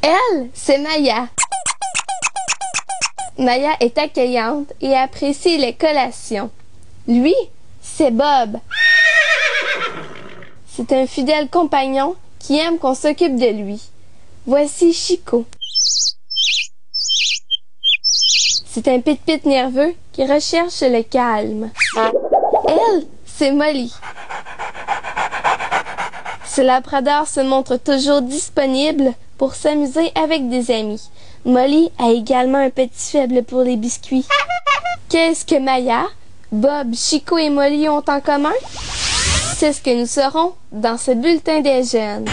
Elle, c'est Maya. Maya est accueillante et apprécie les collations. Lui, c'est Bob. C'est un fidèle compagnon qui aime qu'on s'occupe de lui. Voici Chico. C'est un pit-pit nerveux qui recherche le calme. Elle, c'est Molly. Ce labrador se montre toujours disponible pour s'amuser avec des amis. Molly a également un petit faible pour les biscuits. Qu'est-ce que Maya, Bob, Chico et Molly ont en commun? C'est ce que nous saurons dans ce bulletin des jeunes.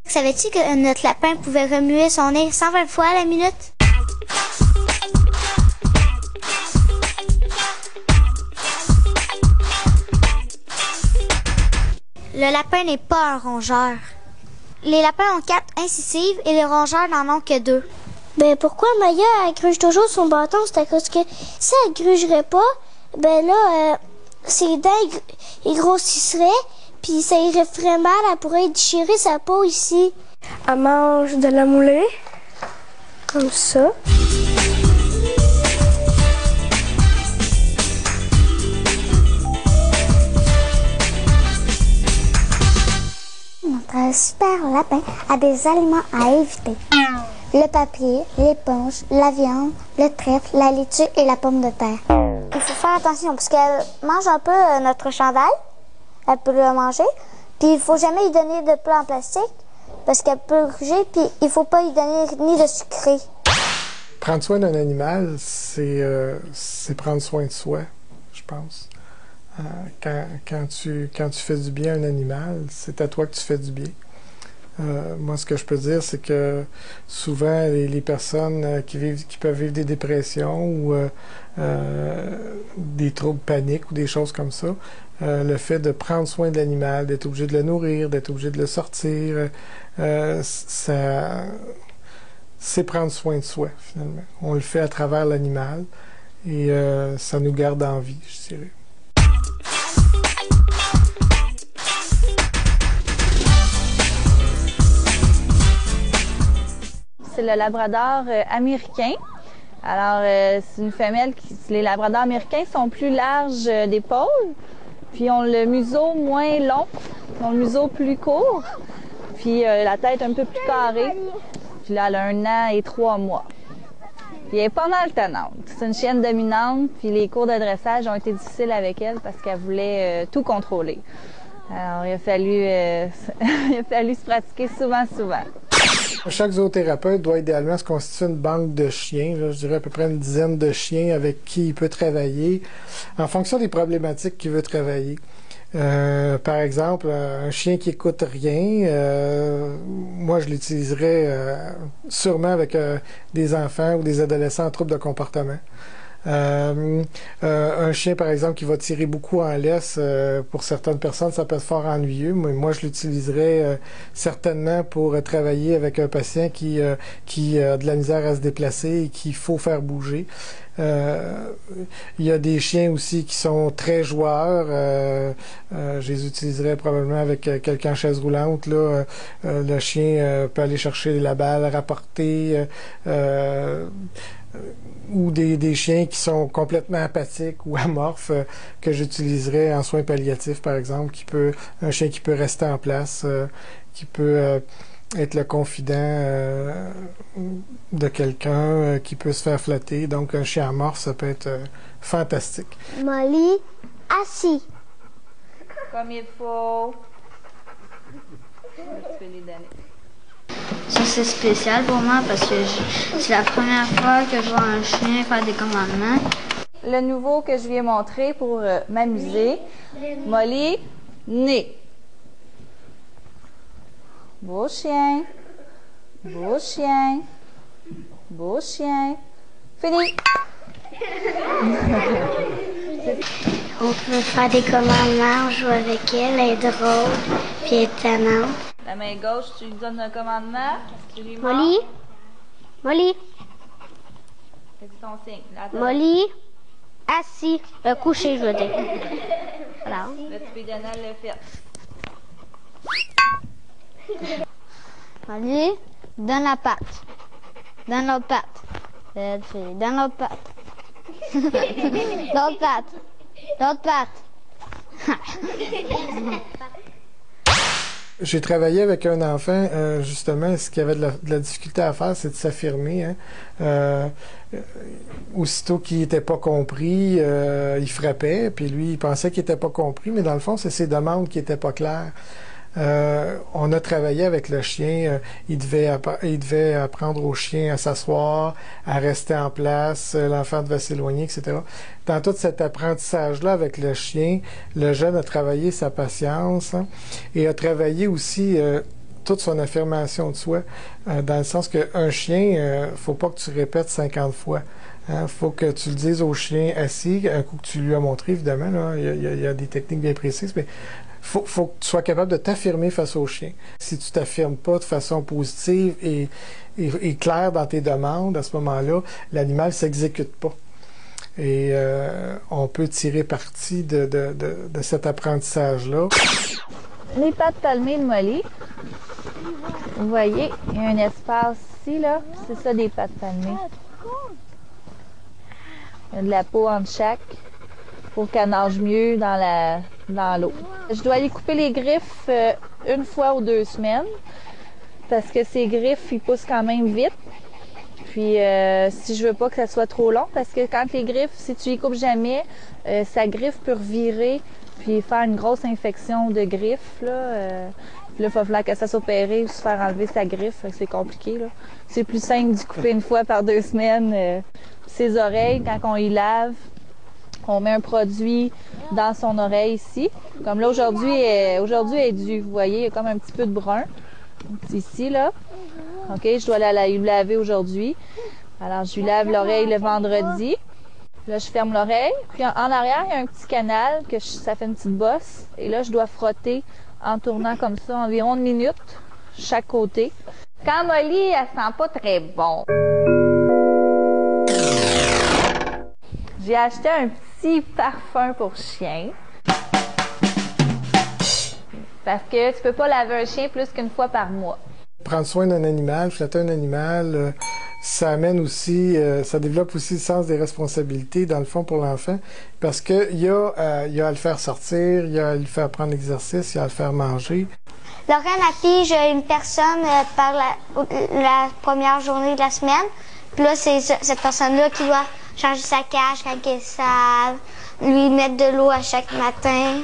Savais-tu que notre lapin pouvait remuer son nez 120 fois à la minute? Le lapin n'est pas un rongeur. Les lapins ont 4 incisives et les rongeurs n'en ont que 2. Ben pourquoi Maya elle gruge toujours son bâton? C'est à cause que si elle grugerait pas, ben là, ses dents ils grossisseraient. Puis ça irait très mal, elle pourrait déchirer sa peau ici. Elle mange de la moulée, comme ça. Notre super lapin a des aliments à éviter. Le papier, l'éponge, la viande, le trèfle, la laitue et la pomme de terre. Il faut faire attention parce qu'elle mange un peu notre chandail. Elle peut le manger. Puis il faut jamais lui donner de plat en plastique parce qu'elle peut gruger. Puis il faut pas lui donner ni de sucré. Prendre soin d'un animal, c'est prendre soin de soi, je pense. Quand tu fais du bien à un animal, c'est à toi que tu fais du bien. Moi, ce que je peux dire, c'est que souvent, les personnes qui peuvent vivre des dépressions ou des troubles paniques ou des choses comme ça, le fait de prendre soin de l'animal, d'être obligé de le nourrir, d'être obligé de le sortir, c'est prendre soin de soi, finalement. On le fait à travers l'animal et ça nous garde en vie, je dirais. C'est le labrador américain. Alors, c'est une femelle les labradors américains sont plus larges d'épaule, puis ont le museau moins long, ils ont le museau plus court, puis la tête un peu plus carrée. Puis là, elle a 1 an et 3 mois. Puis elle est pas mal tannante. C'est une chienne dominante, puis les cours de dressage ont été difficiles avec elle parce qu'elle voulait tout contrôler. Alors, il a fallu se pratiquer souvent. Chaque zoothérapeute doit idéalement se constituer une banque de chiens, là, je dirais à peu près une dizaine de chiens avec qui il peut travailler en fonction des problématiques qu'il veut travailler. Par exemple, un chien qui écoute rien, moi je l'utiliserais sûrement avec des enfants ou des adolescents en trouble de comportement. Un chien, par exemple, qui va tirer beaucoup en laisse, pour certaines personnes, ça peut être fort ennuyeux. Mais moi, je l'utiliserais certainement pour travailler avec un patient qui a de la misère à se déplacer et qu'il faut faire bouger. Il y a des chiens aussi qui sont très joueurs. Je les utiliserais probablement avec quelqu'un en chaise roulante. Là, le chien peut aller chercher la balle, rapporter. Ou des chiens qui sont complètement apathiques ou amorphes que j'utiliserais en soins palliatifs, par exemple, un chien qui peut rester en place, qui peut être le confident de quelqu'un, qui peut se faire flatter. Donc, un chien amorphe, ça peut être fantastique. Molly, assis. Comme il faut. Tu peux les donner. Ça, c'est spécial pour moi parce que c'est la première fois que je vois un chien faire des commandements. Le nouveau que je viens montrer pour m'amuser. Molly, Nez. Beau chien. Beau chien. Beau chien. Fini. On peut faire des commandements, on joue avec elle, elle est drôle, puis elle est tannante. La main gauche, tu lui donnes un commandement. Tu lui montres. Molly? Molly? Fais ton signe. Là, Molly? Assis. Couché, je veux dire. Alors. là, tu peux lui donner le fait. Molly, donne la patte. Donne l'autre patte. Donne l'autre patte. L'autre patte. L'autre patte. J'ai travaillé avec un enfant, justement, ce qu'il avait de la difficulté à faire, c'est de s'affirmer. Hein. Aussitôt qu'il n'était pas compris, il frappait, puis lui, il pensait qu'il n'était pas compris, mais dans le fond, c'est ses demandes qui n'étaient pas claires. On a travaillé avec le chien. Il devait apprendre au chien à s'asseoir, à rester en place. L'enfant devait s'éloigner, etc. Dans tout cet apprentissage-là avec le chien, le jeune a travaillé sa patience, hein, et a travaillé aussi toute son affirmation de soi, dans le sens qu'un chien, faut pas que tu répètes 50 fois. Hein, faut que tu le dises au chien assis, un coup que tu lui as montré, évidemment, là, il y a des techniques bien précises, mais faut que tu sois capable de t'affirmer face au chien. Si tu t'affirmes pas de façon positive et claire dans tes demandes, à ce moment-là, l'animal s'exécute pas. Et on peut tirer parti de cet apprentissage-là. Les pattes palmées de Molly. Vous voyez, il y a un espace ici, là. C'est ça, des pattes palmées. Il y a de la peau entre chaque pour qu'elle nage mieux dans l'eau. Je dois aller couper les griffes une fois ou 2 semaines parce que ces griffes, ils poussent quand même vite. Puis si je veux pas que ça soit trop long, parce que quand les griffes, si tu les coupes jamais, sa griffe peut revirer puis faire une grosse infection de griffes, là. Puis là, il va falloir que ça s'opère ou se faire enlever sa griffe. C'est compliqué, là. C'est plus simple d'y couper une fois par 2 semaines. Ses oreilles, quand on y lave, on met un produit dans son oreille ici. Comme là, aujourd'hui, elle est due. Vous voyez, il y a comme un petit peu de brun. Ici, là. OK, je dois lui laver aujourd'hui. Alors, je lui lave l'oreille le vendredi. Là, je ferme l'oreille. Puis en arrière, il y a un petit canal que ça fait une petite bosse. Et là, je dois frotter en tournant comme ça environ 1 minute chaque côté. Quand Molly, elle sent pas très bon, j'ai acheté un petit parfum pour chien. Parce que tu peux pas laver un chien plus qu'une fois par mois. Prendre soin d'un animal, flatter un animal, ça amène aussi, ça développe aussi le sens des responsabilités, dans le fond, pour l'enfant. Parce que il y a à le faire sortir, il y a à le faire prendre l'exercice, il y a à le faire manger. Lorraine affiche une personne par la première journée de la semaine. Puis là, c'est cette personne-là qui doit changer sa cage quand elle sale, lui mettre de l'eau à chaque matin.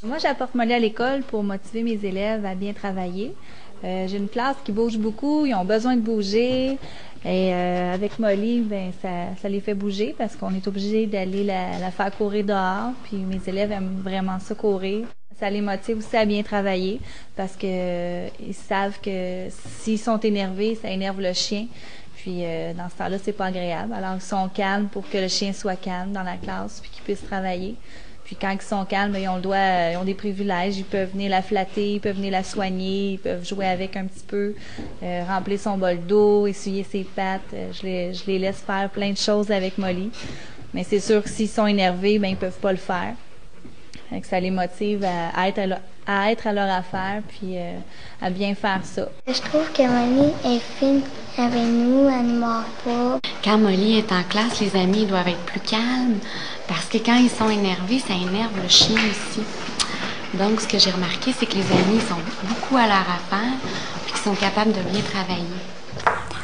Moi, j'apporte Molly à l'école pour motiver mes élèves à bien travailler. J'ai une classe qui bouge beaucoup, ils ont besoin de bouger. Et avec Molly, ben ça les fait bouger parce qu'on est obligé d'aller la faire courir dehors. Puis mes élèves aiment vraiment ça courir. Ça les motive aussi à bien travailler parce que ils savent que s'ils sont énervés, ça énerve le chien. Puis dans ce temps-là, c'est pas agréable. Alors ils sont calmes pour que le chien soit calme dans la classe puis qu'il puisse travailler. Puis quand ils sont calmes, ils ont des privilèges. Ils peuvent venir la flatter, ils peuvent venir la soigner, ils peuvent jouer avec un petit peu, remplir son bol d'eau, essuyer ses pattes. Je les laisse faire plein de choses avec Molly. Mais c'est sûr que s'ils sont énervés, ben ils peuvent pas le faire. Fait que ça les motive à être à leur affaire puis à bien faire ça. Je trouve que Molly est fine avec nous, elle ne mord pas. Quand Molly est en classe, les amis doivent être plus calmes parce que quand ils sont énervés, ça énerve le chien aussi. Donc, ce que j'ai remarqué, c'est que les amis sont beaucoup à leur affaire puis qu'ils sont capables de bien travailler.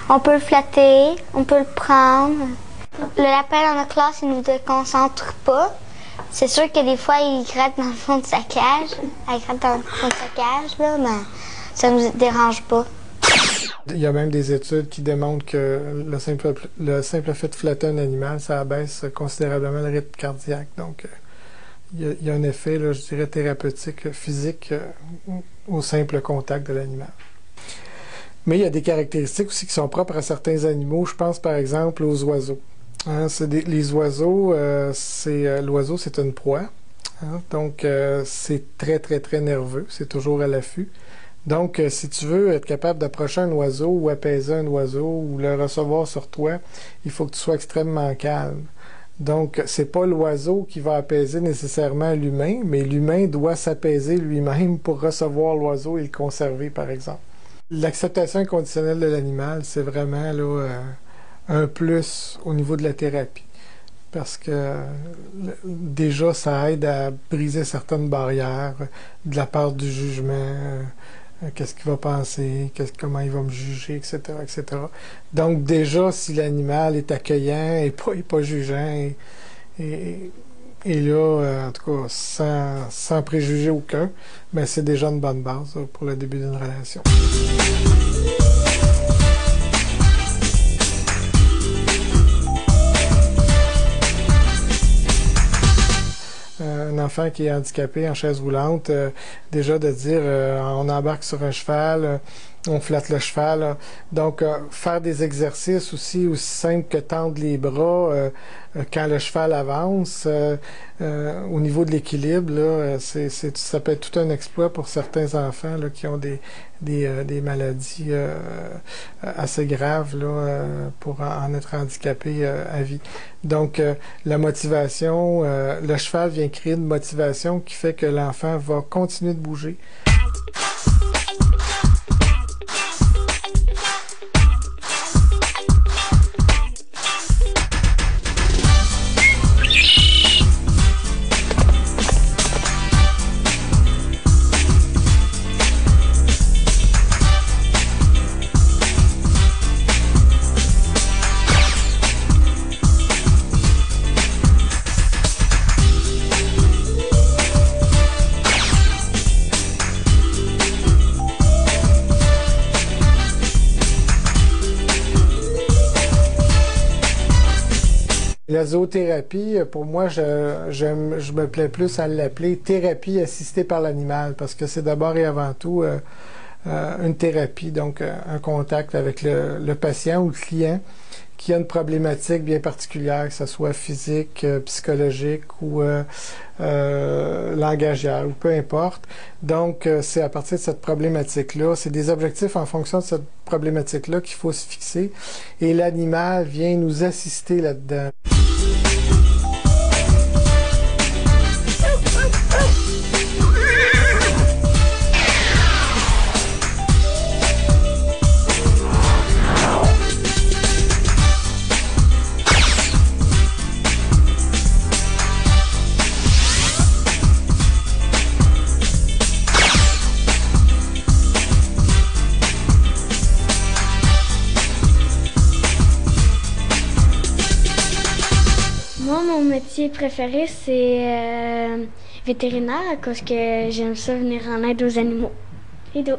On peut le flatter, on peut le prendre. Le lapin dans notre classe, il ne nous déconcentre pas. C'est sûr que des fois, il gratte dans le fond de sa cage. Elle gratte dans le fond de sa cage, là, mais ça nous dérange pas. Il y a même des études qui démontrent que le simple fait de flatter un animal, ça abaisse considérablement le rythme cardiaque. Donc, il y a un effet, là, je dirais, thérapeutique, physique au simple contact de l'animal. Mais il y a des caractéristiques aussi qui sont propres à certains animaux. Je pense par exemple aux oiseaux. Hein, les oiseaux, l'oiseau, c'est une proie. Hein, donc, c'est très, très, très nerveux. C'est toujours à l'affût. Donc, si tu veux être capable d'approcher un oiseau ou apaiser un oiseau ou le recevoir sur toi, il faut que tu sois extrêmement calme. Donc, c'est pas l'oiseau qui va apaiser nécessairement l'humain, mais l'humain doit s'apaiser lui-même pour recevoir l'oiseau et le conserver, par exemple. L'acceptation inconditionnelle de l'animal, c'est vraiment là, un plus au niveau de la thérapie. Parce que déjà, ça aide à briser certaines barrières de la part du jugement. Qu'est-ce qu'il va penser, comment il va me juger, etc., etc. Donc déjà, si l'animal est accueillant et pas jugeant, et là, en tout cas, sans préjuger aucun, ben c'est déjà une bonne base là, pour le début d'une relation. Un enfant qui est handicapé en chaise roulante, déjà de dire on embarque sur un cheval, on flatte le cheval. Donc, faire des exercices aussi simples que tendre les bras quand le cheval avance. Au niveau de l'équilibre, là, ça peut être tout un exploit pour certains enfants là, qui ont des maladies assez graves là, pour en être handicapés à vie. Donc, la motivation, le cheval vient créer une motivation qui fait que l'enfant va continuer de bouger. La zoothérapie, pour moi, je me plais plus à l'appeler thérapie assistée par l'animal, parce que c'est d'abord et avant tout une thérapie, donc un contact avec le patient ou le client qui a une problématique bien particulière, que ce soit physique, psychologique ou langagière, ou peu importe. Donc, c'est à partir de cette problématique-là, c'est des objectifs en fonction de cette problématique-là qu'il faut se fixer, et l'animal vient nous assister là-dedans. Moi, mon métier préféré, c'est vétérinaire, à cause que j'aime ça venir en aide aux animaux. Et d'eau.